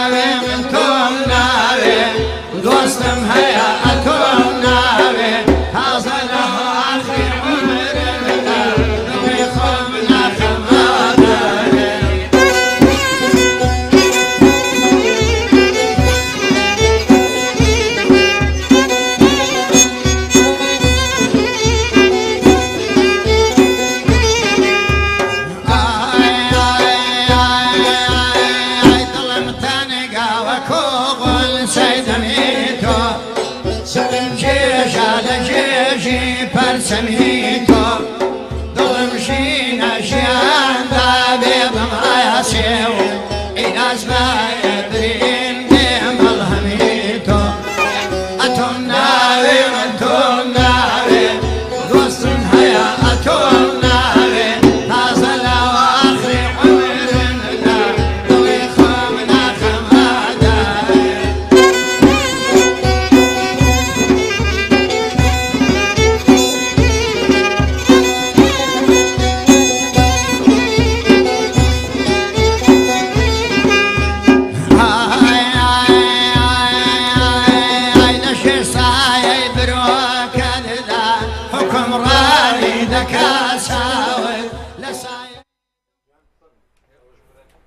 ناوێ من تۆم ناوێ دۆستم هەیە ئەتۆم ناوێ تازە لە ئاخری عومرمدا دڵی خۆم ناخەمانەوێ پەرچەمی تۆ دڵم ژینە ژیاندا بێ بەمایاسێ و ئیناز بایەبرین دێم هەڵهەمی تۆ ئەتۆم ناوێ من تۆم ناوێ دۆستم هەیە ئەتۆم ناوێ تازە لەو ئاخری عومرمدا دڵی خۆم ناخەماداوێ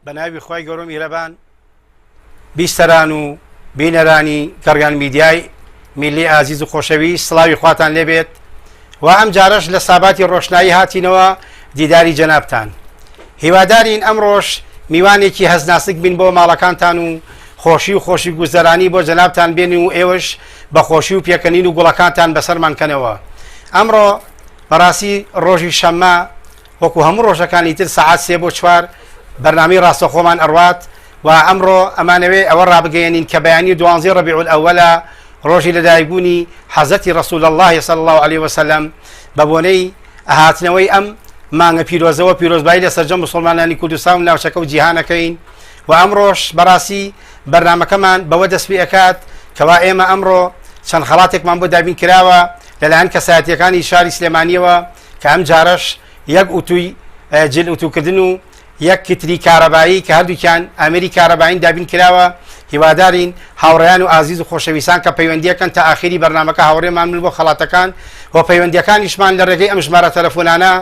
بەناوی خۆی گەورە میهرەبان بیستەران و بینەرانی گەڕیان میدیای میلی ئازیز و خۆشەویست سڵاوی خواتان لێبێت و ئەم جارەش لە ساباتی ڕۆشنایی هاتینەوە دیداری جەنابتان هیوادارین ئەمڕۆژ میوانێکی هەزناسک بین بۆ ماڵەکانتان و خۆشی و خۆشی گوزەرانی بۆ جەنابتان بێنین و ئێوەش بە خۆشی و پێکەنین و گوڵەکانتان بەسەرمانکەنەوە ئەمڕۆ بەڕاستی ڕۆژی شەممە وەکو هەموو ڕۆژەکانی تر سەعات 3 بۆ 4 بەرنامەی ڕاستەخۆمان ئەڕوات و ئەمڕۆ ئەمانەوێ ئەوە ڕابگەیەنین کە بەیانی 12 ڕەبیع الأوەلە ڕۆژی لەدایکبوونی حەزەتی ڕەسوول الله صلی الله عليه وسلم بە بۆنەی ئەهاتنەوەی ئەم مانگە پیرۆزەوە پیرۆزبایی لە سەرجەم مسلمانانی کوردستان و ناوچەکە و جیهانەکەین و ئەمڕۆژ بەڕاستی بەرنامەکەمان بەوە دەست پێ ئەکات کەوا ئێمە ئەمڕۆ چەند خەڵاتێکمان بۆ دابین کراوە لەلایەن کەسایەتیەکانی شاری سلێمانیەوە کە ئەم جارەش یەک ئوتوی جل ئوتوکردن و یەک کتری کارەبایی کە هەردووکیان ئەمری کارەباین دابین کراوە هیوادارین هاوڕێیان و ئازیز و خۆشەویستان کە پەیوەندیەکەن تا ئاخری بەرنامەکە هاوڕێمان من بۆ خەڵاتەکان و پەیوەندیەکانیشمان لە ڕێگەی ئەم ژمارە تەلەفۆنانە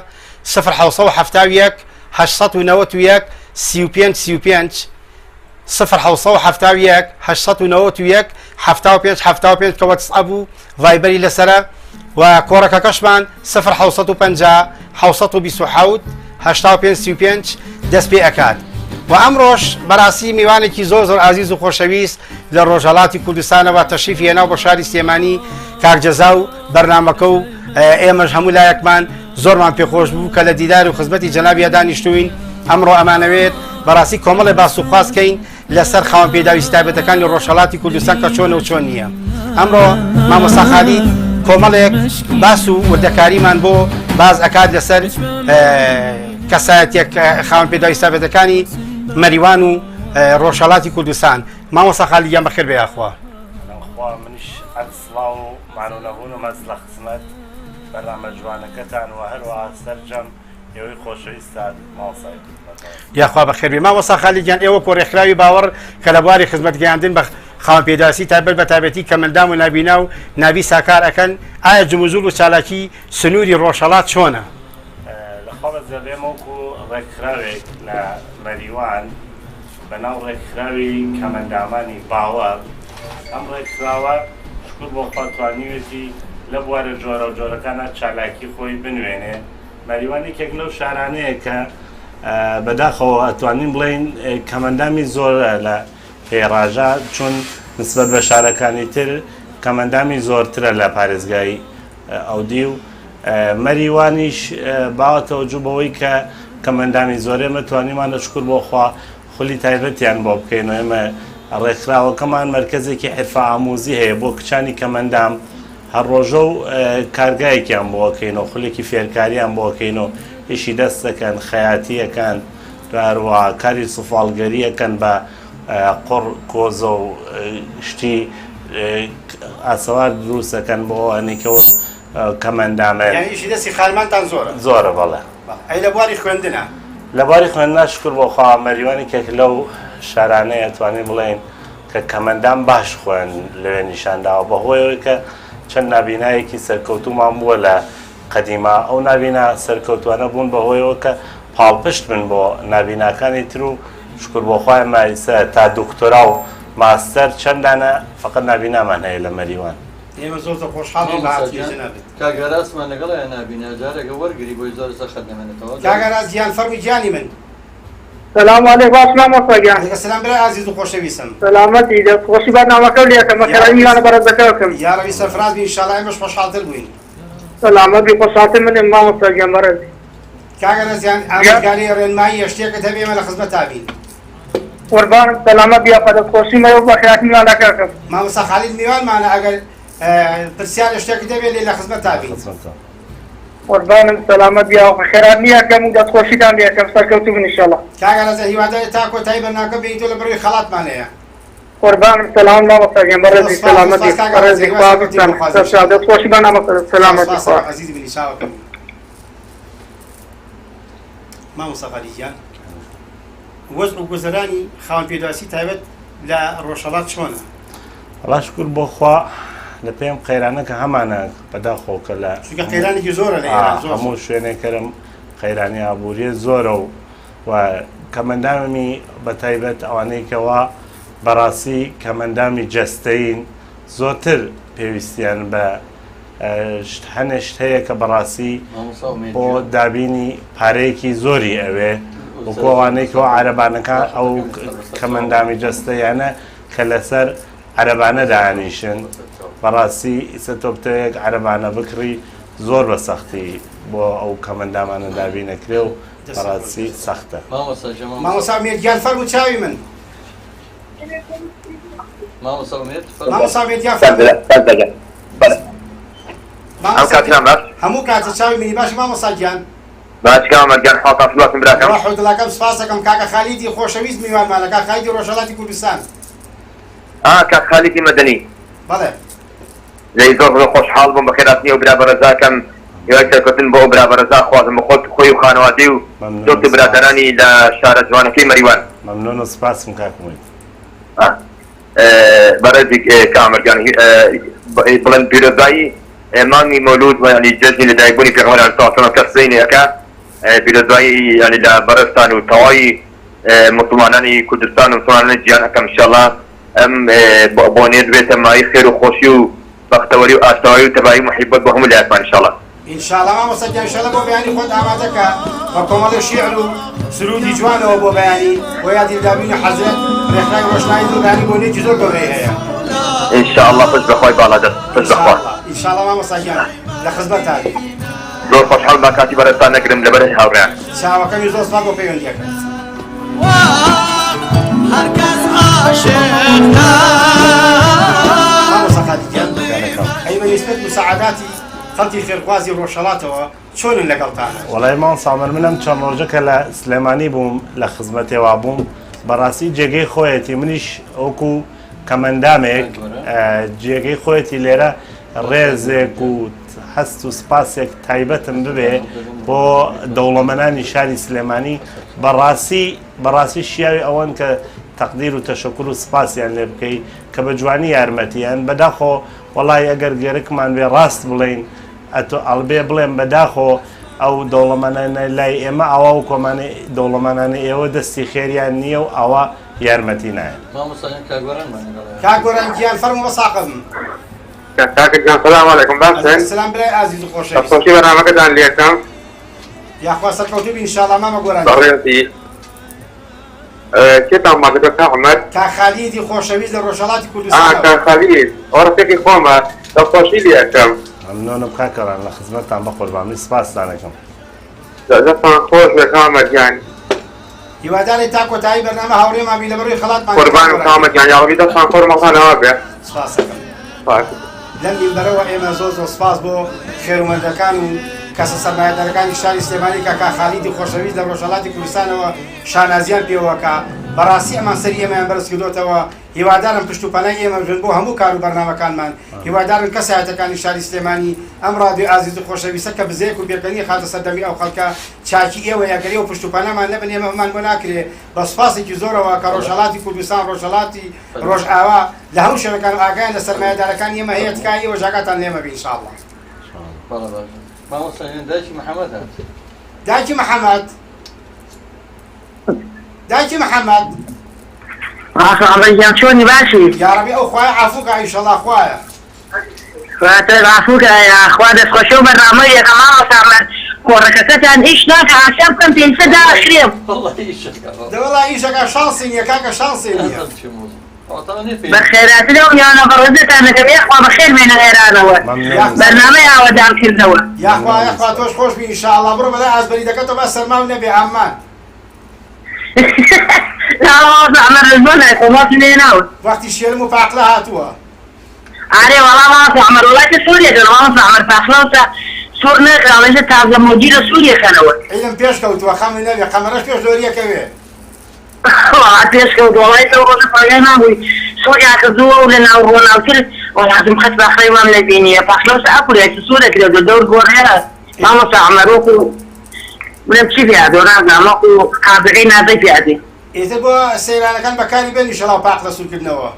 1970 891 35 35 1970 891 75 کە وەتسئەپ و ڤایبەری لەسرە و کۆڕەکەکەشمان 1950 727 85 35 دەست پێ ئەکات و ئەمڕۆژ بەڕاستی میوانێکی زۆر زۆر ئازیز و خۆشەویست لە ڕۆژهەڵاتی کوردستانەوە تەشریف هێنا بۆ شاری سلێمانی کاکجەزا و بەرنامەکە و ئێمەش هەموو لایەکمان زۆرمان پێخۆش بوو کە لە دیدار و خزمەتی جەنابی دانیشتوین ئەمڕۆ ئەمانەوێت بەڕاستی کۆمەڵی باسوخوازکەین لەسەر خاوەن پێداویستی تایبەتەکانی ڕۆژهەڵاتی کوردستان کە چۆنە و چۆن نییە ئەمڕۆ مامۆستا خالید کۆمەڵێک باس و وردەکاریمان بۆ باز ئەکات لەسەر کەسایەتێک خاوەن پێداویستی تایبەتەکانی مەریوان و ڕۆژهەڵاتی کوردستان مامۆستا خالیدیان بەخێر بێ یاخوا منیش ئەسڵاو و مانونەبوون و مەز لە خزمەت بەرنامە جوانەکەتان و هەروەها سەرجەم ئێوەی خۆشەویستان ماڵسای یاخوا بەخێر بێ مامۆستا خالیدیان ئێوە کۆڕێکخراوی باوەڕ کە لە بواری خزمەتگەیاندن بە خاوەن پێداویستی تایبەت بە تایبەتی کە مندام و نابینا و ناوی ساکار ئەکەن ئایا جموزول و چالاکی سنووری ڕۆژهەڵات چۆنە؟ لەخوا بەزەبێم وەکو ڕێکخراوێک لە مەریوان بەناو ڕێکخراوی کەمەندامانی باوەڕ ئەم ڕێکخراوە شکر بۆ خوا توانیوێتی لە بوارە جۆرە و جۆرەکانە چالاکی خۆی بنوێنێ مەریوان یەکێک لەو شارانەیە کە بەداخەوە ئەتوانین بڵێن کەمەندامی زۆر لە پێڕاژە چون نسبەت بە شارەکانی تر کەمەندامی زۆرترە لە پارێزگای ئەودی و مەریوانیش باوەتەوە جوو بەوەی کە کەمەندامی زۆرێ مەتوانیمان لە شکر بۆ خوا خولی تایبەتیان بۆ بکەین و ئێمە ڕێکخراوەکەمان مەرکەزێکی حرفە ئاموزی هەیە بۆ کچانی کەمەندام هەر ڕۆژە و کارگایەکیان بۆکەین و خولێکی فێرکاریان بۆکەین و ئیشی دەست دەکەن خەیاتیەکان هەروەها کاری سوفاڵگەریەکەن بە قڕ کۆزە و شتی ئاسەوار دروستەکەن بۆ ئەنێکەوە کەمەندامێن ئیشی دەستی خانمانتان زۆرە زۆرە بەڵێ ئەی لە بواری خوێندنە لە باری خوێندنا شکر بۆ خوا مەریوانێکێک لەو شارانەیە توانین بڵێن کە کەمەندان باش خوێن لەوێ نیشانداوە بەهۆیەوەی کە چەند نابینایەکی سەرکەوتومان بووە لە قەدیما ئەو نابینا سەرکەوتوانە بوون بەهۆیەوە کە پاڵپشت بن بۆ نابیناکانی تر و شکر بۆ خوای مایسە تا دکتۆرا و ماستەر چەندانە فقط نابینامان هەیە لە مەریوان ئێمە زۆر خۆشحاڵین بەهاتی جەنابێت. کاگەراسمان لەگەڵ نابینە جارێکە وەرگری بۆی زۆر سەخت دەمێنێتەوە. کاگەراز گیان فەرمی گیانی من. سلام علیکم اسلام وسلام. علیکم سلام برای عزیز و خۆشەویستم. سلامتی دەستخۆشی بەرنامەکە لێکم مەکەرانی میوانە بەرەزەکەکەم. یا ڕەوی سەرفراز بین ئینشاڵڵا ئێمەش خۆشحاڵتر بووین. سلامەتی خۆشحاڵتر منم مامۆستا گیان بەرەزی. کاگەراز گیان ئامۆژگاری ڕێنمایی شتێکت هەبێ ئێمە لە خزمەتا بین. قوربانم سلامەت بیا دەستخۆشی مەوە بە خێرات میوانەکەکەم. مامۆستا خالید میوانمانە ئەگەر پرسیار لە شتێکت هەبێ لێ لە خزمەتا بین. قوربانم سلامەت بیا خێرات نیەکەم و دەستخۆشیتان لێکەم سەرکەوتوو بن ئینشاءڵڵا. کاگەراز هیوادارە تا کۆتایی بەرنامەکە بینیتۆ لە بەروی خەڵاتمانەیە. قوربانم سلام مامۆستا گیان بەرەزی سلامەتی بەرەزی خوا بکەن دەستخۆشی بەرنامەکە سلامەتی خوا. عزیزی بنی چاوەکەم. مامۆستا خالید گیان وەزن و گوزەرانی خاوەن پێداسی تایبەت لە ڕۆژهەڵات چۆنە؟ وەڵا شکر بۆ خوا لە پێم قەیرانە کە هەمانە بەداخۆکە لە چونکە قەیرانێکی زۆرە لە ئێران زۆر. هەموو شوێنێکەرم قەیرانی ئابووریە زۆرە و کەمەندامی بە تایبەت ئەوانەیەکەوە بەڕاستی کەمەندامی جەستەین زۆرتر پێویستیان بە هەنێشت هەیە کە بەڕاستی بۆ دابینی پارەیەکی زۆری ئەوێ وەکۆوانەیەکەوە عەرەبانەکە ئەو کەمەندامی جەستەیانە کە لەسەر عەرەبانە دانیشن بەڕاستی ئیسە تۆ بتەوەیەک عەرەبانە بکڕی زۆر بە سەختی بۆ ئەو کەمەندامانە دابینەکرێ و بەڕاستی سەختە. مامۆستا مێردگیان فەرموو چاوی من. مامۆستا مێردگیان فەرموو. هەموو کاتە چاوی منی باش مامۆستا گیان. باشکەمەگەن حڵقە فلوتم براکەم. ڕەحمەتوڵاکەم سپاس دەکەم کاکە خالیدی خۆشەویست میوانمانە کاکە خالیدی ڕۆژهەڵاتی کوردستان. کاک خالیدی مەدەنی. بەڵێ. لەی زۆر خۆشحاڵ بووم بە خێراتنی و برا بەرەزاکەم هیوای سەرکەوتن بۆ برا بەرەزا خوازم بە خۆی و خانەوادەی و زۆرت برادەرانی لە شارە جوانەکەی مەریوان. مەمنون و سپاسم کاکمووی. بەرەزی کامەرگان بڵند پیرۆزایی مانگی مەولود و ینی جەژنی لەدایکبوونی پێغەمبەر ساڵ کەسینەکە پیرۆزایی ینی لە بەرزستان و تەواوی مسلمانانی کوردستان و مسلمانانی جیهان ئەکەم ئینشاءڵڵا ئەم بۆنێ دوێتە مای خێر و خۆشی و بەختەوەری و ئاشتەوایی و تەبایی محیبەت بۆ هەموو لایەکمان ئینشاءڵڵا. ئینشاءڵڵا مامۆستا گیان ئینشاءڵڵا بۆ بەیانی خۆت ئامادەکە بە کۆمەڵی شیعر و سرودی جوانەوە بۆ بەیانی بۆ یادی دابینی حەزرەت ڕێکخراوی ڕۆشنایی و بەیانی بۆنێکی زۆر گەورەی هەیە. ئینشاءڵڵا پشت بەخوای باڵادەست پشت بەخوا. ئینشاءڵڵا مامۆستا گیان لە خزمەتتان. زۆر خۆشحاڵ بە کاتی بەرەستان نەگرم لەبەر هاوڕێیان. چاوەکەمی زۆر سپاس بۆ پەیوەندیەکەت. هەرکەس عاشق مامۆستا خالید گیان ئەی بەنسبەت مساعداتی خەڵکی خێرخوازی ڕۆژهەڵاتەوە چۆنن لەگەڵتانە؟ وەڵای ماڵ سامر منم چەند ڕۆژەکە لە سلێمانی بووم لە خزمەتێوا بووم بەڕاستی جێگەی خۆیەتی منیش ئەوکو کەمەندامێک جێگەی خۆیەتی لێرە ڕێزێک و هەست و سپاسێک تایبەتم ببێ بۆ دەوڵەمەندانی شاری سلێمانی بەڕاستی شیاوی ئەوەن کە تەقدیر و تەشەکر و سپاسیان لێ بکەی کە بە جوانی یارمەتیان بەداخۆ وەڵای ئەگەر گێرەکمان بێ ڕاست بڵین ئەڵبێ بڵێن بەداخۆ ئەو دەوڵەمەندانە لای ئێمە ئەوە و کۆمانی دەوڵەمەندانە ئێوە دەستی خێریان نییە و ئەوە یارمەتی نایە. کاگۆران گیان فەرموو بە ساقم. کاکەجان سلام عەلەیکم باشن؟ سلام برای عزیز و خۆشەویست. دەستخۆشی بەرنامەکەتان لێکەم. یاخوا سەرکەوتوو بی ئینشاءڵڵا مامە گۆران. بەڕێزی کێتان مازەکە کاحمەد؟ کاک خالیدی خۆشەویست لە ڕۆژهەڵاتی کوردستان. کاک خالید ئەوڕستێکی خۆمە دەستخۆشی لێکەم. مەمنونم کاکەڕان لە خزمەتتان بە قوربانی سپاستان دەکەم. دەستان خۆش بێ کامەرگیان. هیوادارێ تا کۆتایی بەرنامە هاوڕێمان بی لە بەروی خەڵاتمان. قوربانم کامەرگیان یاڵبی دەستان خۆر مەخانەوە بێ. سپاس دەکەم. لەم میمبەرەوە ئێمە زۆر سپاس بۆ خێرمەندەکان و کەسە سەرمایەدارەکانی شاری سلێمانی کە کاک خالیدی خۆشەویست لە ڕۆژهەڵاتی کوردستانەوە شانازیان پێوەکە بەڕاستی ئەمان سەری ئێمەیان بەرز کردوتەوە هیوادارم پشت و پەنای ئێمە بژن بۆ هەموو کار و بەرنامەکانمان هیوادارن کەسایەتەکانی شاری سلێمانی ئەم ڕادیۆ ئازیز و خۆشەویستە کە بزەیەک و بێکەنی خاتە سەردەمی ئەو خەڵکە چاکی ئێوە یاگەری و پشت و پەنامان نەبن ئێمەمان بۆ ناکرێ بە سوپاسێکی زۆرەوە کە ڕۆژهەڵاتی کوردستان ڕۆژهەڵاتی ڕۆژئاوا لە هەموو شوێنەکان و ئاگایان لە سەرمایەدارەکان ئێمە هەیە تکای ئێوە ژاگاتان لێمە بێ ئینشاءڵڵا. مامۆستا دایکی محەممەد هات دایکی محەممەد دایکی محەممەد ئەڵێیان چۆنی باشی یارەبی ئەو خوایە عافووکە ئینشەڵڵا خوایە ڕافوکە خوا دەستخۆشە و بەرنامەی یەکە مامۆستا کۆڕەکەکەتان هیچ ناکە ئاسیا بکەم پێنجسە داخرێم دەوەڵا ئیشەکە شانسی نییە کاکە شانسی نییە بە خێراترە و یانە بەڕێزتان دەکەم یەخوا بەخێر بێنە ئێرانەوە بەرنامەی ئاوەدام کردەوە یاخوا یەخوا تۆش خۆش بی ئینشاءڵڵا بڕۆ بەلای ئازبەری دەکەتەوە بە سەرماو نەبێ عەممان ئەمە ڕزبۆ نایخۆڵاتی لێ ناوت وەختی شێرم و پاقلە هاتووە ئارێ وەڵام مامۆستا عەمەر وڵاتی سووریە دەن مامۆستا عەمەر پاخلەوسە سوور نەکراوێژە تازە مۆجی لە سووریە کەنەوە عیلم پێش کەوتووە خەمی نەبێ قەمەرەش پێش زۆریەکەوێ پێشکەوت وڵای تەو ڕۆژە پاگای نابووی سووریا کردووە و لە ناو ڕۆناوتر وەڵاتم خەت باخڕی وام نەبینیە پاخلەوسە ئەپورێکی سوورەکرێت و دەور گۆڕێرە مامۆستا عەمەر وەکو بڵێم چی پێیادۆ نازانم وەکو قابقەی نازەی پێیادێ ئێتر بۆ سەیرانەکان بەکاری بێن ئینشەڵڵا و پاقلە سوورکردنەوە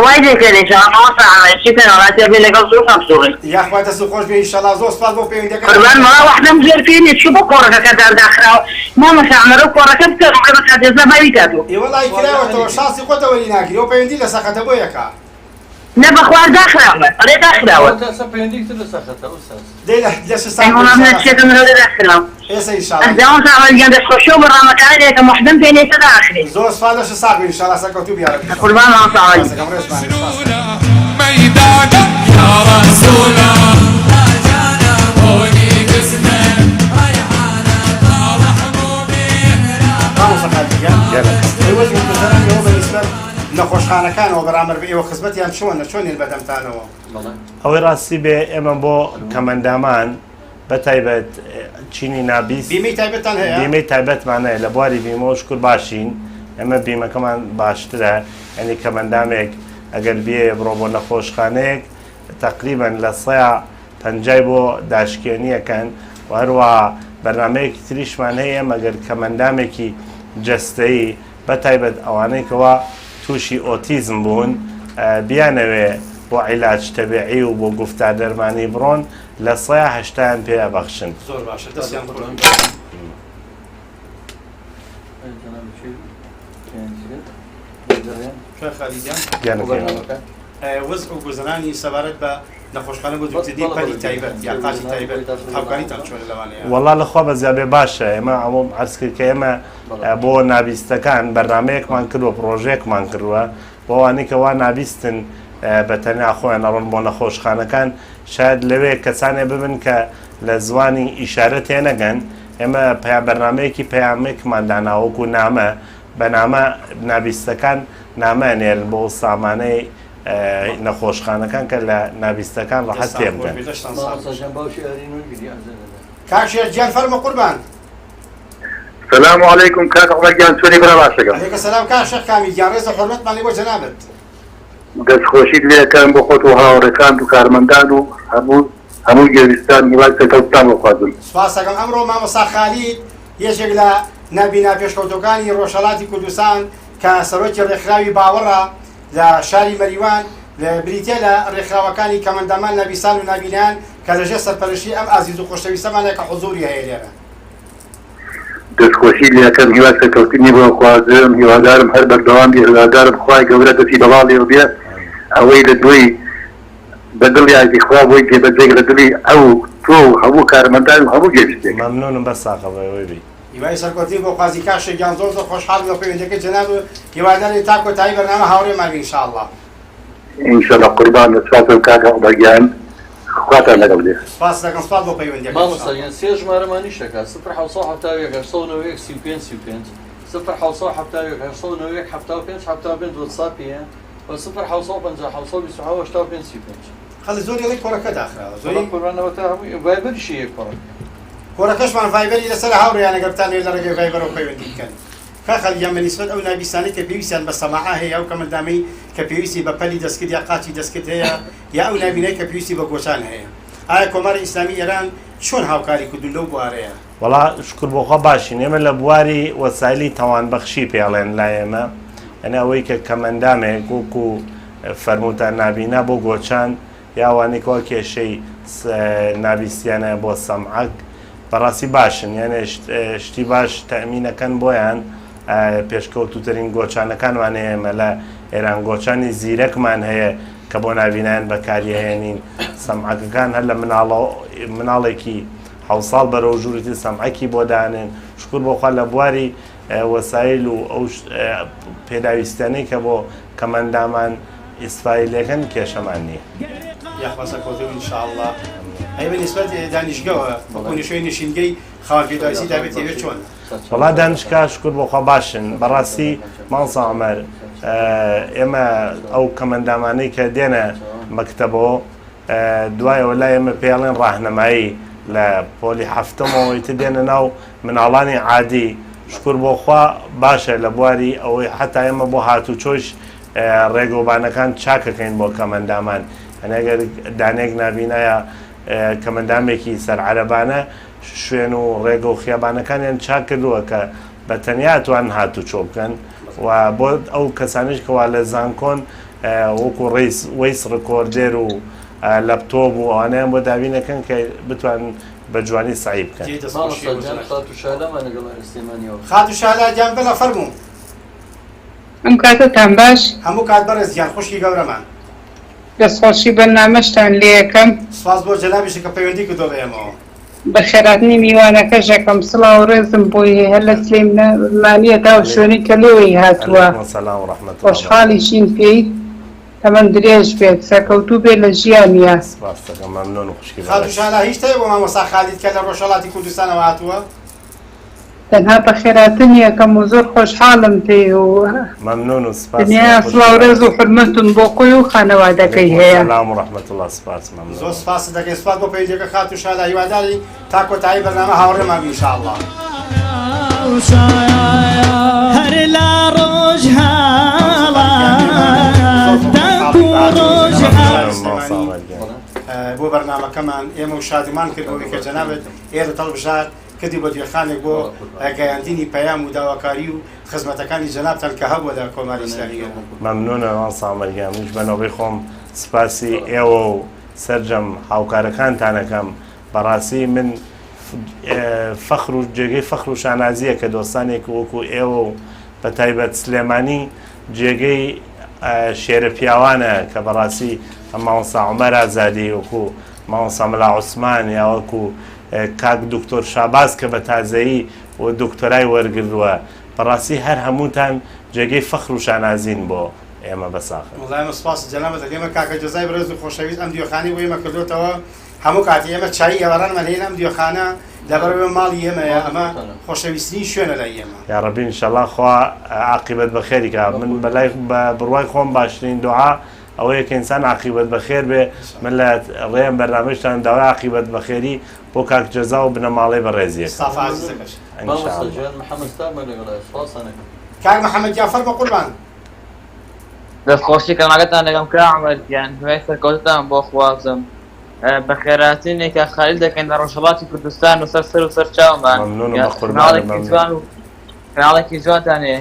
وای دەکەن ئینشاڵڵا مامۆستا عەمەر چی کەن وڵاتی بێ لەگەڵ زۆر سووڕی یاخوا دەست خۆش بێ ئینشەڵڵا زۆر سپاس بۆ پەیوەندیەکە قوربان ماڵا وەحدەم زۆر پێ نییە چی بۆ کۆڕەکەکەتان داخراوە مامۆستا عەمەر و کۆڕەکە بکەن بە کاتێزە باوی کاتۆ ئێوەڵای کراوەتەوە شانسی خۆتەوەری ناگیری و پەیوەندی لە سەقەتە بۆ یەکە نە بەخوار داخراوە ئەڵێ داخراوە پەیوەندیتر لە سەخەتە ئوستاز دەی لە ئەیوەڵام لە چێتم لەوێ داخراوە ئێستا ئینشاءڵڵا ئەزداوە عەمەریان دەستخۆشە و بەڕامەکانی لێکە محدەم پێنێتە داخرێ زۆر سپاس لەش ساق بێ ئینشاءڵڵا سەرکەوتوو بیارە قوربان مامۆستا عەمەر ميدانك يا رسول رجانا هوني باسمه ريحانة طال حبوبي لە خۆشخانەکانەوە بەرامبەر بە ئێوە خزمەتیان چۆنە چۆنین بەدەمتانەوە ئەوەی ڕاستی بێ ئێمە بۆ کەمەندامان بەتایبەت چینی نابیست بیمەی تایبەتان هەیە بیمەی تایبەتمانەیە لە بواری بیمەوە شکر باشین ئەمە بیمەکەمان باشترە ئەنی کەمەندامێک ئەگەر بێ بڕۆ بۆ نەخۆشخانەیەک تقریبان لە 150 بۆ داشکێنیەکەن و هەروەها بەرنامەیەکی تریشمان هەیە مەگەر کەمەندامێکی جەستەیی بەتایبەت ئەوانەی کەوا تووشی ئۆتیزم بوون بیانەوێ بۆ عیلاج تەبیعی و بۆ گفتار دەرمانی بڕۆن لە 180 پێ ئەبەخشن زۆر باشە دەستیان بڕۆن وەزع و گوزەرانی سەبارەت بە نەخۆشخانە بۆ دوکتدی پەلی تایبەت یا قاچی تایبەت هاوکاریتان چۆنە لەوانەیە وەڵا لەخوا بەزیابێ باشە ئێمە ئەوم عەرز کرد کە ئێمە بۆ نابیستەکان بەرنامەیەکمان کردووە پرۆژەیەکمان کردووە بۆ ئەوانەی کەوا نابیستن بە تەنیا خۆیان ئەڕۆن بۆ نەخۆشخانەکان شاید لەوێ کەسانێ ببن کە لە زوانی ئیشارە تێنەگەن ئێمە بەرنامەیەکی پەیامێکمان داناوەکو نامە بەنامە نابیستەکان نامەنێن بۆ سامانەی نەخۆشخانەکان کە لە نابیستەکان ڕەحەت پێ بکەن کاکشێر گیان فەرمە قوربان السلام عليكم كاك عمرجان سوري بلا باشا عليك السلام كاشخ كامي گیان ڕێزە حورمەتمان لێ بۆ جەنابەت دەستخۆشیت لێەکەم بۆ خۆت و هاوڕێکان و کارمەندان و هەموو گێویستان میوای سەرکەوتان بخوازم سپاس دەکەم ئەمڕۆ مامۆستا خالید یەکێک لە نابینا پێشکەوتەکانی ڕۆژهەڵاتی کوردستان کە سەرۆکی ڕێکخراوی باوەڕە لە شاری مەریوان لە بریتە لە ڕێکخراوەکانی کەمەندامان نابیسان و نابینان کە لەژێر سەرپەرشتی ئەم ئازیز و خۆشەویستەمانێک کە حوزوری هەیە لێرە دەستخۆشی لێەکەم هیوای سەرکەوتنی بۆ خوازم هیوادارم هەر بەردەوام بێ هیوادارم خوای گەورە دەستی بەڵاڵێەوە بێ ئەوەی لە دوی بەدڵیازی خوا بۆی گێبەجێک لە دڵی ئەو تۆ هەموو کارمەندان و هەموو گەویستێک مەمنونم بە ساقەوەی بی هیوای سەرکەوتنی بۆ قازی کاشێکیان زۆر زۆر خۆشحاڵ بە پەیوەندیەکەی جەناب و هیواداری تا کۆتایی بەرنامە هاوڕێمان بێ ئینشاءڵڵا ئینشاءڵڵا قوربان دەسپاسم کاک عومەرگیان خواتان لەگەڵ بێ سپاس دەکەم سپاس بۆ پەیوەندیەکە مامۆستا یان سێ ژمارەمانی شەکە 0 صفر حوصو حبتاويك هرصو نويك حبتاو بينش حبتاو بينش واتسابية وصفر حوصو بنجا حوصو بيسوحاو اشتاو بينش بينش خلي زوري لك كوركا داخل زوري كورانا وتاعي فايبر شيء كورك كوركاش من فايبر إلى سنة هاوري أنا قبتان إلى رجع فايبر وقيمة كان خەخەلیان بەنسبەت ئەو نابیستانەی کە پێویستیان بە سەماعە هەیە ئەو کەمەندامەی کە پێویستی بە پەلی دەستکرد یا قاچی دەستکرد هەیە یا ئەو نابینەی کە پێویستی بە گۆچان هەیە ئایا کۆماری ئیسلامی ئێران چۆن هاوکاری کردو لەو بوارەیە؟ وڵا شکر بۆخوا باشین ئێمە لە بواری وەسایلی تاوانبەخشی پێڵێن لای ئێمە ئەنە ئەوەی کە کەمەندامێک وەکو فەرموتان نابینا بۆ گۆچان یاوانێکەوە کێشەی نابیستیانە بۆ سەمعەک بەڕاستی باشن یانە شتی باش تەمینەکەن بۆیان پێشکەوتوترین گۆچانەکانوان ئێمە لە ئێران گۆچانی زیرەکمان هەیە کە بۆ نابینایان بەکاریهێنین سەمعەکەکان هەر لە مناڵێکی حەو ساڵ بەرەو ژوورتی سەمعەکی بۆ دانێن شکر بۆخوا لە بواری وەسایل و ئەو پێداویستانەی کە بۆ کەمەندامان ئیسفایلەکەن کێشەمان نییە یاخواسە کۆتەوە ئینشاءالله ئەی بەنسبەت دانیشگەوە بۆ نشۆی نشینگەی خاوەن پێداویستی دابێت ئێوە چۆن؟ وڵا دانیشگا شکر بۆخوا باشن بەڕاستی ماڵسا عومەر ئێمە ئەو کەمەندامانەی کە دێنە مەکتەبەوە دوایەوە لای ئێمە پێڵێن ڕاهنەمایی لە پۆلی هەفتەمەوەی تر دێنە ناو مناڵانی عادی شکر بۆخوا باشە لە بواری ئەوەی حتا ئێمە بۆ هاتوچۆش ڕێگۆبانەکان چاکەکەین بۆ کەمەندامان هەنەگەر دانێک نابینایە کەمەندامێکی سەرعەرەبانە شوێن و ڕێگە و خیابانەکانیان چاک کردووە کە بە تەنیا توان هاتوچۆ بکەن و بۆ ئەو کەسانش کەوا لە زانکۆن وەکو وەیس ڕکۆردێر و لەپتۆپ و ئەوانیان بۆ دابینەکەن کە بتوان بە جوانی سعی بکەن خاتوشالا گیان بڵە فەرموو ئەم کاتتان باش هەموو کات بەڕێز گیان خوشکی گەورەمان دەستخۆشی بەرنامەشتان لێ یەکەم سپاس بۆ جەنابیشی کە پەیوەندی کردۆ بە ئێمەوە بە خێراتنی میوانەکەش یەکەم سڵاو ڕێزم بۆی هەر لە سلێمانیەتا و شوێنی کە لێوەی هاتووە خۆشحاڵیشین پێی تەمەن درێژ بێت سەرکەوتوو بێت لە ژیانیە خاتوشالا هیچ تەیە بۆ مامۆستا خالید کە لە ڕۆژهەڵاتی کوردستانەوە هاتووە تەنها بە خێراتن یەکەم و زۆر خۆشحاڵم پێی و مەمنون و سپاس دنیا سڵاو ڕێز و حرمەتون بۆ خۆی و خانەوادەکەی هەیە سلام و ڕەحمەت الله سپاس مەمنون زۆر سپاس دەکەین سپاس بۆ پەیوەندیەکە خاتوشالا هیواداری تا کۆتایی بەرنامە هاوڕێمان بی ئینشاءالله هەر لە ڕۆژ هەڵات دەنگ و ڕۆژ بۆ بەرنامەکەمان ئێمە و شادمان کردەوەی کە جەنابەت ئێرە تەڵبژار کردی بۆ گوێخانێک بۆ گەیاندنی پەیام و داواکاری و خزمەتەکانی جەنابتان کە هەبووە لە کۆماری ئیسلامی مەمنونە ماڵسا عومەرگیان منیش بەنەوەی خۆم سپاسی ئێوە و سەرجەم هاوکارەکانتانەکەم بەڕاستی من فەخر و جێگەی فەخر و شانازیە کە دۆستانێک وەکو ئێوە و بە تایبەت سلێمانی جێگەی شێرە پیاوانە کە بەڕاستی ماڵسا عومەر ئازادی وەکو ماڵسا مەلا عوسمان یا وەکو کاک دکتۆر شاباز کە بە تازایی و دکتۆرای وەرگردووە بەڕاستی هەر هەمووتان جێگەی فەخر و شانازین بۆ ئێمە بەساخن وڵای ئێمە سپاس جەنابەت ئێمە کاکە جەزای بەڕێز و خۆشەویست ئەم دیۆخانەی بۆ ئێمە کردوتەوە هەموو کاتی ئێمە چایی ئێوەڕانمان هەیە ئەم دیۆخانە لەبەرەوەی ماڵی ئێمەیە ئەمە خۆشەویستنی شوێنە لای ئێمە یا ڕەبی ئینشەڵڵا خوا عاقبەت بەخێری کە من بەلای بڕوای خۆم باشترین دوعا ئەوەیە کە ئینسان عاقبەت بەخێر بێ من لە ڕێم بەرنامەشتان داوای عاقبەت بەخێری بۆ کاک جەزا و بنە ماڵی بەڕێزیەک کاک محەممەد جافەر بە قوربان دەستخۆشی کەماگەتان لەگەم کرا عومەرگیان هوای سەرکەوتتان بۆ خوازم بە خێراتینێکە خالیل دەکەین لە ڕۆژهەڵاتی کوردستان و سەر و سەر چاومان کەناڵێکی جوانتان هەیە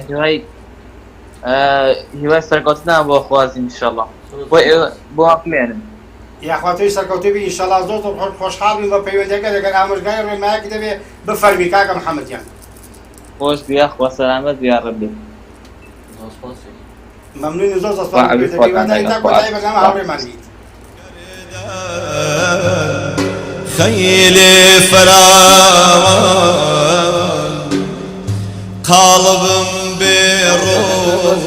هیوای سەرکەوتتان بۆ خوازیم ئینشەڵڵا بۆ هەڵمێنن یاخواتەوەی سەرکەوتوی ئینشەڵڵا زۆر خۆشحاڵ بین بە پەیوەندیەکە لەگەڵ ئامۆژگای ڕێنمایەک دەبێ بفەرمی کاکە محەممەدیان خۆش بیا خوا سەلامەت بیا ڕەبی مەمنونی زۆر سپاس تا کۆتایی بەرنامە هاوڕێمان بیت خيلي فراوان قلبم بروح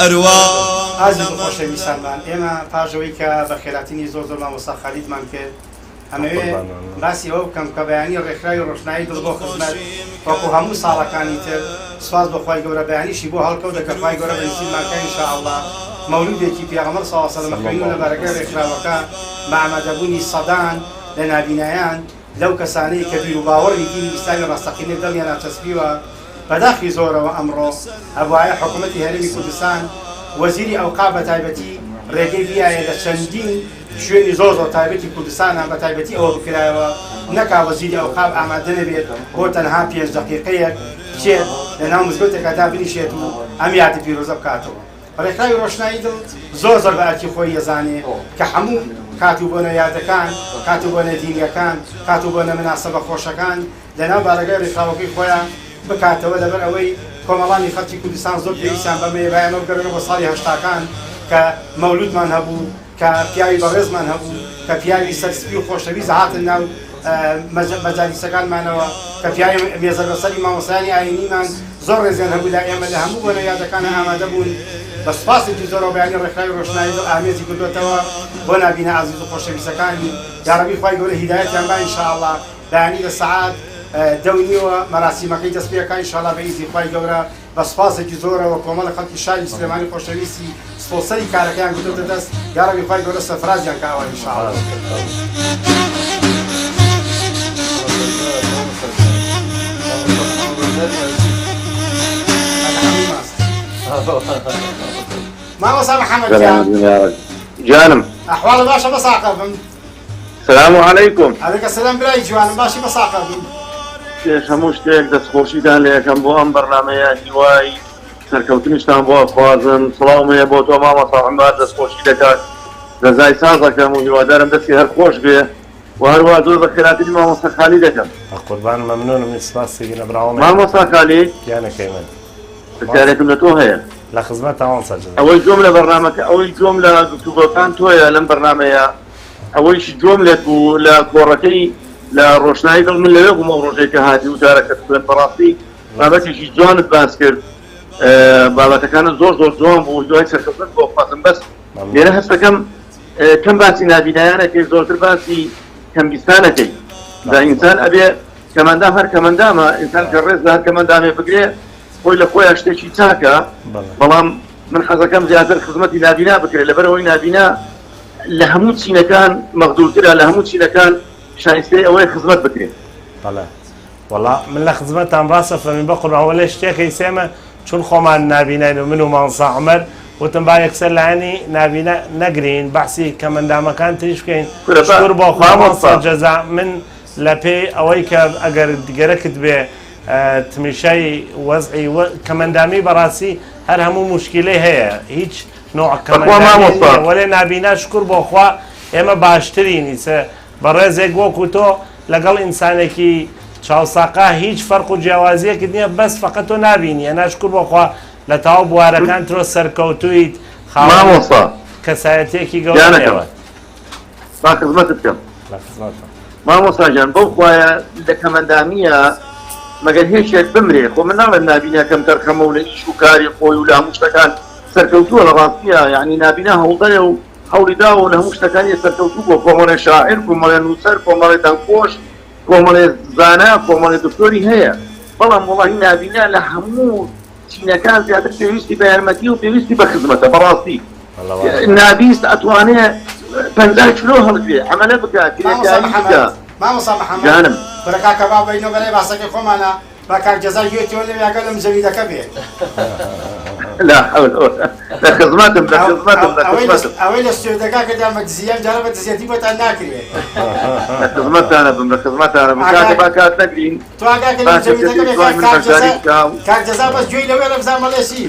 أرواح ئازیز و خۆشەویستانمان ئێمە پاژەوەی کە بە خێراتینی زۆر مامۆستا خالیدمان کرد ئەمەوێ باسی ئەو بکەم کە بەیانی ڕێکخراوی ڕۆشنایی دڵ بۆ خزمەت وەکو هەموو ساڵەکانی تر سوپاس بە خوای گەورە بەیانیشی بۆ هەڵکەوتە کە خوای گەورە بەنسیبمانکە ئینشاءالله مەولودێکی پێغەمبەر صلی الله علیه و سلم خوێنی لە بەرەکەی ڕێکخراوەکە بە ئامادەبوونی سەدان لە نابینایان لەو کەسانەی کە بیر و باوەڕی دینی ئیسلامی ڕاستەقینەی دڵیان ناچەسبیوە بەداخی زۆرەوە ئەمڕۆ ئەوایە حکوومەتی هەرێمی کوردستان وەزیری ئەوقاف بە تایبەتی ڕێگەی بیایە لە چەندین شوێنی زۆر تایبەتی کوردستانە بە تایبەتی ئەوە بکرایەوە نەکا وەزیری ئەوقاف ئامادە نەبێت بۆ تەنها 5 دقیقەیەک بچێت لەناو مزگەوتێکەدا بنیشێت و ئەم یادی پیرۆزە بکاتەوە. ڕێکخراوی ڕۆشنایی دڵ زۆر بە ئەرکی خۆی یەزانێ کە هەموو کاتو بۆ نەیادەکان، کاتو بۆ نەدینیەکان، کاتو بۆ نەمناسەبە خۆشەکان لەناو بارەگای ڕێکخراوەکەی خۆیان بکاتەوە لەبەر ئەوەی کۆمەڵانی خەڵکی کوردستان زۆر پێویستیان بەمەیە بایەمە بگەڕێنەوە بۆ ساڵی هەشتاکان کە مەولودمان هەبوو، کە پیاوی بەڕێزمان هەبوو، کە پیاوی سەرسپی و خۆشەویست هاتن ناو مەجالیسەکانمانەوە، کە پیاوی مێزە بەسەری مامۆستایانی ئاینیمان زۆر ڕێزیان هەبوو لە ئێمە لە هەموو بۆ نەیادەکانە ئامادە بوون. بە سوپاسێکی زۆرەوە بەیانی ڕێکخراوی ڕۆشنایی دڵ ئامێزی کردوێتەوە بۆ نابینە عەزیز و خۆشەویستەکانی. یا ڕەبی خوای گەورە هیدایەتیان با ئینشاءڵڵا بەیانی لە سەعات 10:30 مەراسیمەکەی دەست پێکا ئینشاءڵڵا بە ئیزنی خوای گەورە بە سوپاسێکی زۆرەوە کۆمەڵە خەڵکی شاری سلێمانی خۆشەویستی سپۆنسەری کارەکەیان کردوتە دەست. یا ڕەبی خوای گەورە سەرفرازیان کاوە ئینشاءڵڵا. مامۆستا محەممەد جانم ئەحواڵە باشە بەساقە بم. سلام علیکم. عەلەیکە سەلام برای جوانم باشی بەساقە بم. پێش هەموو شتێک دەستخۆشیتان لە یەکەم بۆ ئەم بەرنامەیە هیوای سەرکەوتنیشتان بۆ خوازم. سڵاومەیە بۆ تۆ مامۆستا محەممەد دەستخۆشی دەکات دەزای سازەکەم و هیوادارم دەستی هەر خۆش بێ و هەروە زۆر بە خێراتنی مامۆستا خالی دەکەم. قوربان مەمنونم سپاسی نەبراوەمە. مامۆستا خالی گیانەکەی من پرسیارێکم لە تۆ هەیە لە خزمەتەوە سەرجەم. ئەوەی جۆم لە بەرنامەکە ئەوەی جۆم لە گفتوگۆکان تۆیە لەم بەرنامەیە ئەوەیش جۆم لێت بوو لە کۆڕەکەی لە ڕۆشنایی دڵ من لەوێ بوومە ڕۆژێک کە هاتی وتارەکە بەڕاستی بابەتێکی جوانت باس کرد بابەتەکانت زۆر جوان بوو دوای سەرکەوتن بۆ خوازم بەس لێرە هەستەکەم کەم باسی نابینایانەکەی زۆرتر باسی کەمبیستانەکەی دا ئینسان ئەبێ کەمەندام هەر کەمەندامە ئینسان کە ڕێز لە هەر کەمەندامێ بگرێ خۆی لە خۆیان شتێکی چاکە بەڵام من حەزەکەم زیاتر خزمەتی نابینا بکرێت لەبەرەوەی نابینا لە هەموو چینەکان مەغدوورترە لە هەموو چینەکان شایستەی ئەوەی خزمەت بکرێت. بەڵێ وەڵا من لە خزمەتان ڕاستە فەرمی بەقوربان لە شتێکی سێمە چون خۆمان نابینین و من و مامۆستا عومەر وتم با یەکسەر لایەنی نابینە نەگرین بەحسی کەمەندامەکان تریش بکەین. شکر بۆ خوا مامۆستا جەزا من لە پێی ئەوەی کە ئەگەر دیگەرەکت بێ تمیشای وەزعی کەمەندامی بەڕاستی هەر هەموو موشکیلەی هەیە هیچ نوع کەمەندامی وەلێ نابینا شکر بۆ خوا ئێمە باشترینی بەڕێزێک وەکو تۆ لەگەڵ ئینسانێکی چاوساقا هیچ فەرق و جیاوازیەکت نییە بەس فەقەت تۆ نابینیە ناشکر بۆ خوا لە تاو بوارەکان تۆ سەرکەوتویت مامۆستا کەسایەتێکی گەورەیەوە. با خزمەتت بکەم مامۆستا جان بەو خوایە لە کەمەندامیە مەگەر هێشێک بمرێ خۆ من ناڵێم نابینە کەم تەرخەمە و لە ئیش و کاری خۆی و لە هەموو شتەکان سەرکەوتووە لە ڕاستیە یعنی نابینا هەوڵدەیە و هەوڵی داوە لە هەموو شتەکانی سەرکەوتوو بۆ کۆمەڵێ شاعر کۆمەڵێ نووسەر کۆمەڵێ دەنگخۆش کۆمەڵێ زانا کۆمەڵێ دکتۆری هەیە بەڵام وەڵاهی نابینا لە هەموو چینەکان زیاتر پێویستی بە یارمەتی و پێویستی بە خزمەتە بەڕاستی نابیست ئەتوانێ 50 کیلۆ هەڵگرێ عەمەلە بکات مامۆستا محەممەد جانم بەرەکا کەبا بەینەوە بەلای باسەکەی خۆمانە با کاک جەزا گوێتیەوە لەوێ ئەگەر لەم زەویدەکە بێت. لا حول لە خزمەتم ئەوەی لە سوێردەکە کە دامە دزیان جارە بە دزیەتی بۆتان ناکرێت. لە خزمەتانە بم لە خزمەتانە بم کاتێ با کات نەگرین تۆ ئاگاکە لەم زەویدەکە بێت کاک جەزا بەس گوێی لەوێ لە بزان مەڵێسی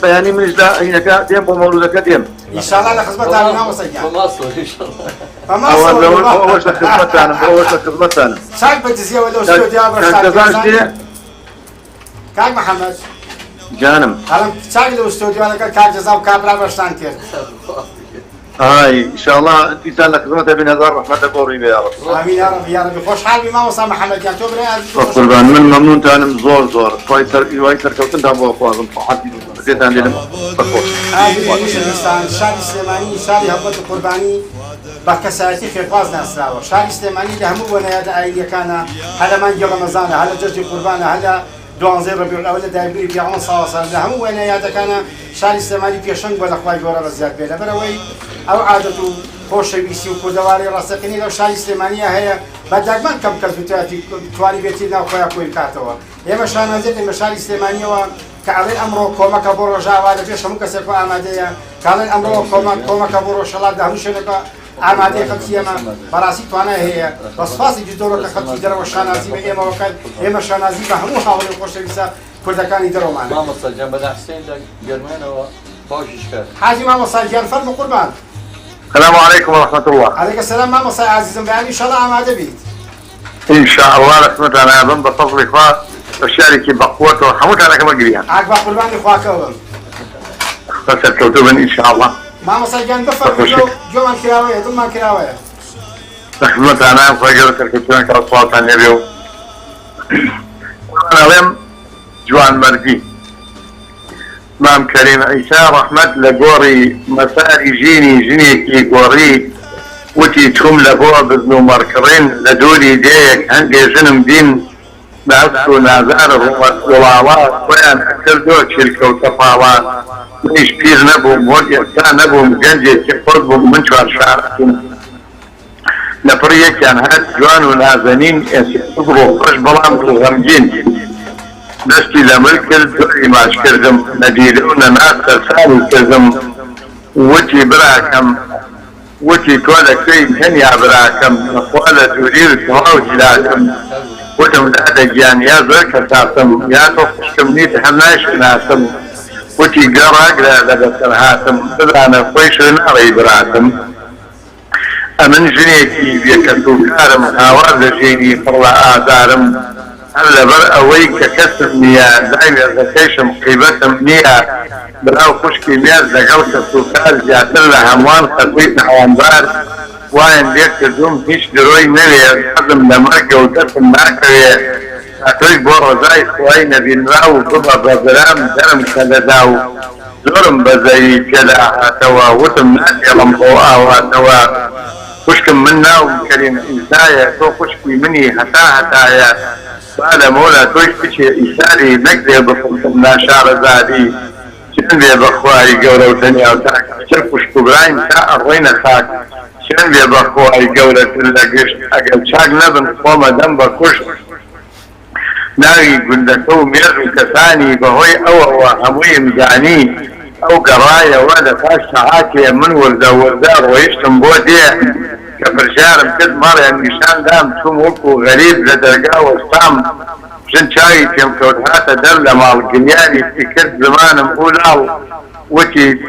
بەیانی منش لە عینەکە دێم بۆ مەولودەکە دێم ئینشاءڵڵا لە خزمەتانە مامۆستا گیان ئەوەش لە خزمەتانم ئەوەش لە خزمەتانم چاک بە دزیەوە لەو سوێردیا بەرسان کاک محەممەد جانم هەڵم چاک لەو ستۆدیوانەکە کاک جەزا و کابرا بەرسان کرد. ئای ئینشاءڵڵا دیسان لە خزمەتە بێن هەزار ڕەحمەتە بۆ ڕووی بێ یا ڕەب. ئامین یا ڕەب یا ڕەبی خۆشحاڵ بی مامۆستا محەممەدیان تۆ برای قوربان من مەمنونتانم زۆر هیوای سەرکەوتنتان بۆ خوازم دێتان لێرم بەخۆش. کوردستان شاری سلێمانی شاری هەڵبەت و قوربانی بە کەسایەتی خێرخواز ناسراوە. شاری سلێمانی لە هەموو بۆنەیادە ئاینیەکانە هە لە مانگی ڕەمەزانە هە لە جەژنی قوربانە هە لە 12 ڕەبیع الأول لە دایبری پیامبەر صلی الله علیه و سلم لە هەموو وێنەیادەکانە شاری سلێمانی پێشەنگ بۆ لە خوای گەورە بەزیاد بێ لەبەرەوەی ئەو عادەت و خۆشەویستی و کوردەواری ڕاستەقینی لەو شاری سلێمانیە هەیە بە داگمان کەم کەسوتاتی توانی بێتی ناو خۆیان کۆی بکاتەوە ئێمە شانازێت ئێمە شاری سلێمانیەوە کە ئەڵێن ئەمڕۆ کۆمەکە بۆ ڕۆژاوا لە پێش هەموو کەسێک ئامادەیە کاڵێن ئەمڕۆ کۆمەکە بۆ ڕۆژهەڵات هەموو شوێنەکە ئامادەی خەڵکی ئێمە بەڕاستی توانای هەیە بە سوپاسی جدۆرەکە خەڵکی دەرەوە شانازی بە ئێمەوەکەن ئێمە شانازی بە هەموو هاوڵێ خۆشەویستە کوردەکانی دەرەوەمان مامۆستا گیان بەدا حسێن لە گەرمێنەوە باشیش کرد حاجی مامۆستا گیان فەرمو قوربان السلام عليكم ورحمة الله. عليك السلام مامۆستا عزیزم بەیانی ئینشەڵا ئامادە بیت إن شاء الله رسمت أنا أظن بفضل إخوة الشاركي بقوته وحموت أنا كما قريان. عاقبة قرباني خواكەوە اختصر كوتبا إن شاء الله. مامۆستا گیان بفەرمو جۆمان کراوەیە دڵمان کراوەیە رسمت أنا أخوة كوتبا كالصوات عن يبيو. أنا لم جوان مرجي. مام كريم عيسى رحمت لقوري مساري جيني قوري وتي تهم لبوا بذنو مركرين لدولي ديك عندي جنم دين بعثوا نازار والعوات وين أكثر دوك شركة وتفاوات مش بير نبو موريا كان نبو مجنجي كفربو من شوار شعركم لفريق كان هاد جوان ونازنين يسيطبرو فرش بلام بالغمجين دستي لملك الدوري ماش كردم نديرون ناس ترسالي كردم وتي براكم وتي تولى كي هنيا براكم نقوالة تريد سواو جلاكم وتم هذا جان يا ذاك ساسم يا تخشكم نيت حناش ناسم وتي قراق لا بسر هاسم بدانا فويش ناري براسم أمن جنيتي بيكتو كارم هاواز جيني فرلا آدارم هلا بر أويك كسب نيا دايما ذكيشم قيبتم نيا براو خشكي نيا زقوت السوكال جاتر لهموان خطويت نحوانبار وين بيك دوم هيش دروي نلي حزم لمرقة وتسم ماكرية أتويك بورو زاي خوينا بنراو بابا بابرام درم كالداو زورم بزي كلا هاتوا وتم ناتي رمضوها واتوا خشكم منا وكريم إنسايا تو خشكي مني هتايا بعد مولا توش بشي إشاري نقدي بخلصنا شعر زادي شن بي بخواي قولة وتنيا وتاك شرفوش كبراين تا أروين خاك شن بي بخواي قولة تلقش أقل شاك نبن قوم دم بكش ناغي قندكو ميرو كثاني بهوي أو هموي مزاني أو قرايا ولا فاش ساعاتي من وردار ويشتم بوديه كفرشار بكل مرة يعني شان دام تكون وكو غريب لدرجة وستام جن شاي تيم كودهات دولة مع القنياني في كل زمان مقولاو وكي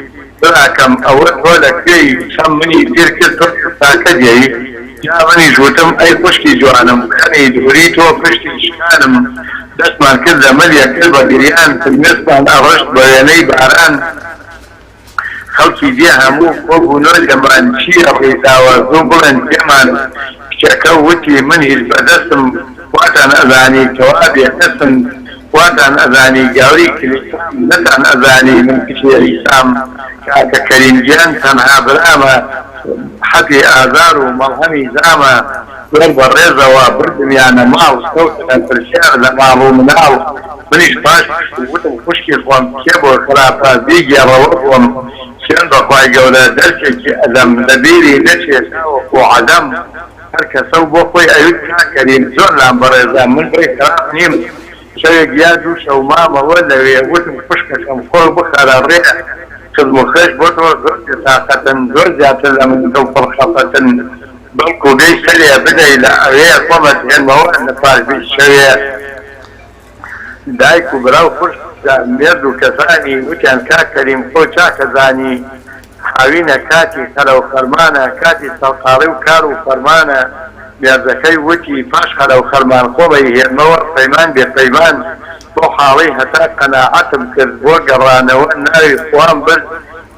تراكم أول هولك في شمني يدير كل تاكدي جابني جوتم أي خشكي جوانم خني دوريتو فشتي شكانم دسمان كذا مليا كلبة قريان في المسبة أنا رشد بياني بعران خلقي ديها مو فوق نول يمان شيء ريتاوى زوبلن كمان شكوتي مني البدسم واتن أذاني كوابي اسم واتن أذاني جاوري كليسام نتن أذاني من كشي ريسام كاكا كرينجان تنها براما حتي آذار ومرهمي زاما ضرب الرزة وبردم يعني ماو صوتنا في الشارع لمعه مناو منيش باش وخشكي صوام كيبو خلافة بيجي روضهم شن بخواي قولة درشك ألم نبيري نشي وعدم هركا سوبو خوي أيوتنا كريم زون لامبرزا من بي خرافنيم شوية قيادو شو ماما ولا ويوتم خشكا شمخور بخار الرئة خذ مخيش بوتو زوجي ساقة زوجي من كوفر خطة بلكو بي سلية بدا إلى أغير قمت هن مواد نفاش بي الشوية دايكو براو خشكا ميردو كثاني وكان كريم خو كذاني حاوينا كاتي خلو خرمانا كاتي سلقاري وكارو خرمانا بيرزكي وكي فاش خلو خرمان خوبي هي المور قيمان بقيمان وحاوي هتا قناعتم كرد وقرانا والناري قوام برد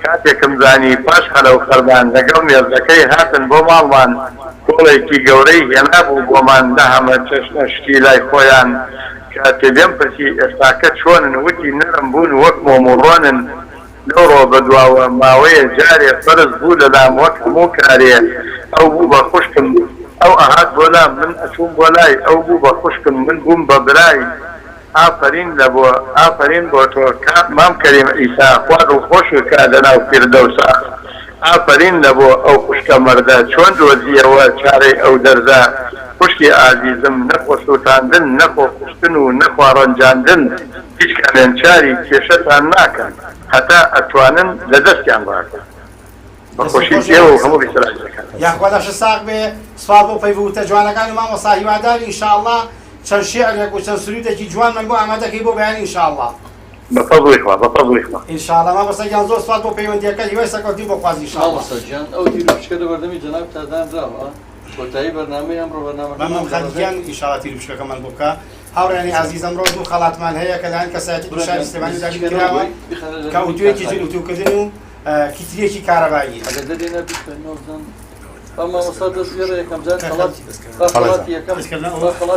كاتي كمزاني فاش خلو خرمان لقوم بيرزكي هاتن بومالمان قولي كي قوري ينابو بومان دهما تشنشكي خويان كاتبين بسي استاكت شون وكي نرم بون وكمو مرون نورو بدوا وماوية جارية فرز بولا لام وكمو كارية او بوبا خشكم او اهاد بولا من اشوم بولاي او بوبا خشكم من بوم ببراي آفرين لبو آفرين بوتو مام كريم عيسى خواد وخوش كادنا وفردوسا ئافرین لە بۆ ئەو خوشکە مەردە چۆن دۆزیەوە چارەی ئەو دەرزە خوشکی ئازیزم نەخۆ سووتاندن نەخۆ خوشتن و نەخوا ڕەنجاندن هیچ کەمێن چاری کێشەتان ناکەن هەتا ئەتوانن لە دەستیان ڕاکەن بەخۆشی ئێوە و هەموو بیسەراجەکان یاخوا دەش ساق بێ سوال بۆ پەیوەتە جوانەکان و مامۆستا هیواداری ئینشاءالله چەند شێعرێک و چەند سروودێکی جوان من بۆ ئامادەکەی بۆ بەیانی ئینشاءالله بەفەزڵی خوا بەفەزڵی خوا ئینشاءالله مامۆستا گیان زۆر سوال بۆ پەیوەندیەکە هیوای سەرکەوتی بۆ خوازی ئینشاءالله مامۆستا گیان ئەو تیرۆپشکە لە بەردەمی جەناب تادانراوە کۆتایی بەرنامەی ئەمڕۆ بەرنامە من خەریکیان ئینشاءالله تیرۆپشکەکەمان بۆ بکە هاوڕێنی عزیزم ڕۆژ و خەڵاتمان هەیە کە لایەن کەسایەتی دووشاری سلێمانی داگیر کراوە کە ئوتوێکی جن وتوکردن و کیترێکی کارەبایی ئەگەدەدێنە بیکەنەوەزن مامۆستا دەستگەڕە یەکەم جار خەڵاتی یەکەم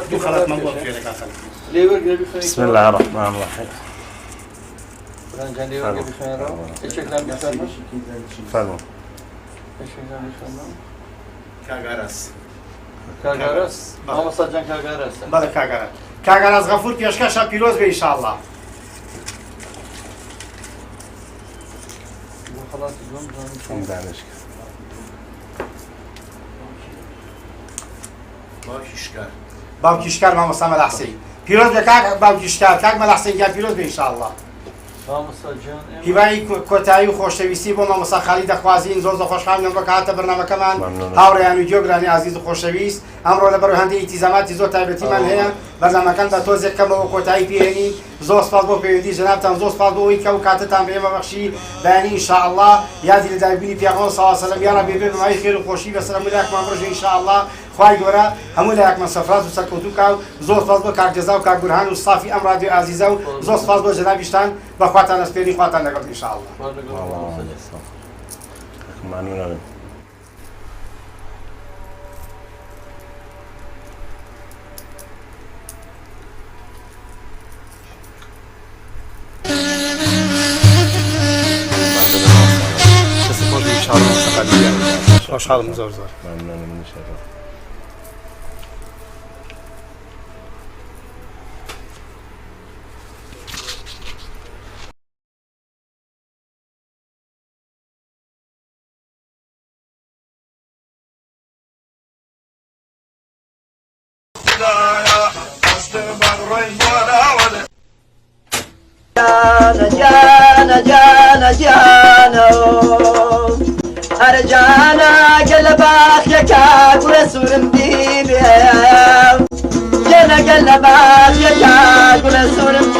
دوو خەڵاتمان بۆ بکرێنەکە خەڵک لێوەرگێ بخوێنیت بسم الله الرحمن الرحيم برانجان لێوەرگێ بخوێنەوە هیچێکتان بخوێنەوە فرمو هیچێکتان بخوێنەوە کاگاراس کاگاراس مامۆستا جان کاگاراسە بەڵێ کاگاراس کاگاراس غەفور پێشکەشە پیرۆز بێ ئینشاءالله خەڵاتی دوم دانشگاه باوکیشکار مامۆستا مەلەحسەی پیرۆز بێ کاک باوکیشکار کاک مەلەحسەی گیان پیرۆز بێ ئینشاءالله مامۆستا جان هیوای کۆتایی و خۆشەویستی بۆ مامۆستا خالی دەخوازین زۆر خۆشحاڵم لەم ڕۆکاتە بەرنامەکەمان هاوڕێیان و گوێگرانی عزیز و خۆشەویست ئەمڕۆ لەبەر هەندێک ئیتیزاماتی زۆر تایبەتیمان هەیە بەرنامەکان بە تۆزێک کەمەوە کۆتایی پێهێنی زۆر سپاس بۆ پەیوەندی جەنابتان زۆر سپاس بۆ ئەوەی کە و کاتتان بە ئێمە بەخشی بەیانی ئینشاءالله یادی لەدایکبوونی پێغەمبەر صلی الله علیه و سلم یا ربی بێ بەمای خێر و خۆشی بەسەر هەموو لایەکمان بڕۆژێ ئینشاءالله خوای گەورە هەموو لایەکمان سەفرات و سەرکەوتوو کا و زۆر سپاس بۆ کاک جەزا و کاک بورهان و ستافی ئەم رادیۆ ئازیزە و زۆر سپاس بۆ جەنابیشتان بەخواتان ئەسپێری خواتان لەگەڵ ئینشاءالله ممنون خوشحالم زۆر زۆر ممنون من شرف هرجانا قلبك يا كاكل سورم ديبي جانا قلبك يا كاكل سورم